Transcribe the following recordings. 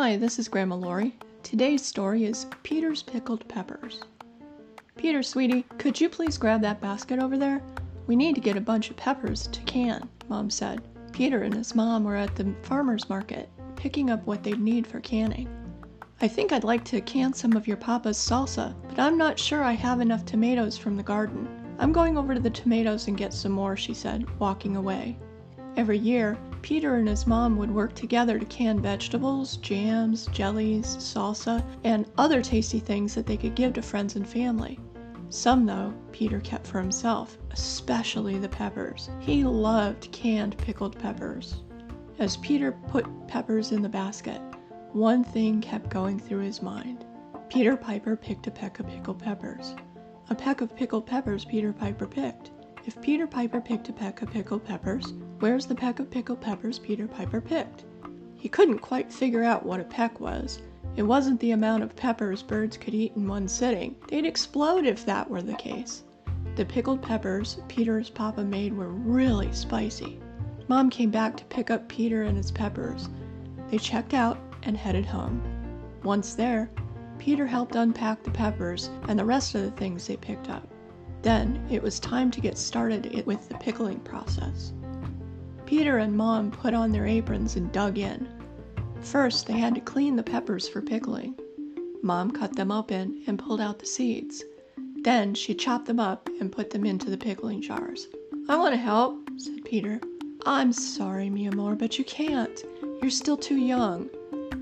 Hi, this is Grandma Lori. Today's story is Peter's Pickled Peppers. Peter, sweetie, could you please grab that basket over there? We need to get a bunch of peppers to can, Mom said. Peter and his mom were at the farmer's market, picking up what they'd need for canning. I think I'd like to can some of your papa's salsa, but I'm not sure I have enough tomatoes from the garden. I'm going over to the tomatoes and get some more, she said, walking away. Every year, Peter and his mom would work together to can vegetables, jams, jellies, salsa, and other tasty things that they could give to friends and family. Some, though, Peter kept for himself, especially the peppers. He loved canned pickled peppers. As Peter put peppers in the basket, one thing kept going through his mind. Peter Piper picked a peck of pickled peppers. A peck of pickled peppers Peter Piper picked. If Peter Piper picked a peck of pickled peppers, where's the peck of pickled peppers Peter Piper picked? He couldn't quite figure out what a peck was. It wasn't the amount of peppers birds could eat in one sitting. They'd explode if that were the case. The pickled peppers Peter's papa made were really spicy. Mom came back to pick up Peter and his peppers. They checked out and headed home. Once there, Peter helped unpack the peppers and the rest of the things they picked up. Then it was time to get started with the pickling process. Peter and Mom put on their aprons and dug in. First, they had to clean the peppers for pickling. Mom cut them open and pulled out the seeds. Then she chopped them up and put them into the pickling jars. "I want to help," said Peter. "I'm sorry, mi amor, but you can't. You're still too young.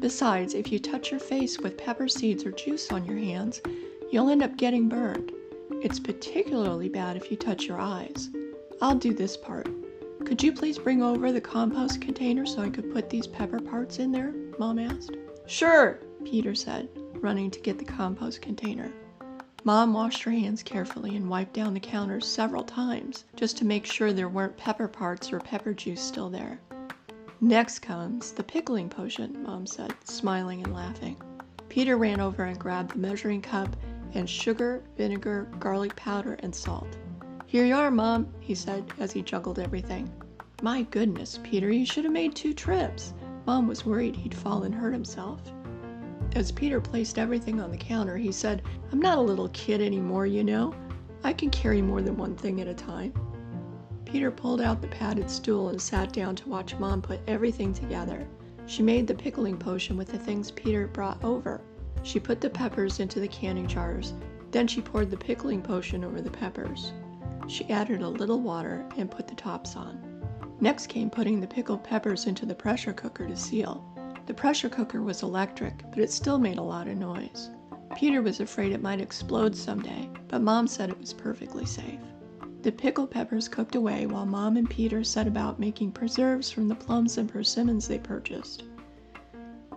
Besides, if you touch your face with pepper seeds or juice on your hands, you'll end up getting burned. It's particularly bad if you touch your eyes. I'll do this part. Could you please bring over the compost container so I could put these pepper parts in there?" Mom asked. "Sure," Peter said, running to get the compost container. Mom washed her hands carefully and wiped down the counters several times just to make sure there weren't pepper parts or pepper juice still there. "Next comes the pickling potion," Mom said, smiling and laughing. Peter ran over and grabbed the measuring cup and sugar, vinegar, garlic powder, and salt. "Here you are, Mom," he said as he juggled everything. "My goodness, Peter, you should have made 2 trips. Mom was worried he'd fall and hurt himself. As Peter placed everything on the counter, he said, "I'm not a little kid anymore, you know. I can carry more than one thing at a time." Peter pulled out the padded stool and sat down to watch Mom put everything together. She made the pickling potion with the things Peter brought over. She put the peppers into the canning jars. Then she poured the pickling potion over the peppers. She added a little water and put the tops on. Next came putting the pickled peppers into the pressure cooker to seal. The pressure cooker was electric, but it still made a lot of noise. Peter was afraid it might explode someday, but Mom said it was perfectly safe. The pickled peppers cooked away while Mom and Peter set about making preserves from the plums and persimmons they purchased.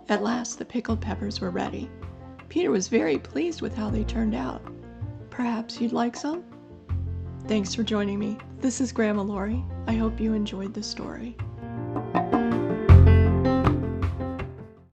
At last, the pickled peppers were ready. Peter was very pleased with how they turned out. "Perhaps you'd like some?" Thanks for joining me. This is Grandma Lori. I hope you enjoyed the story.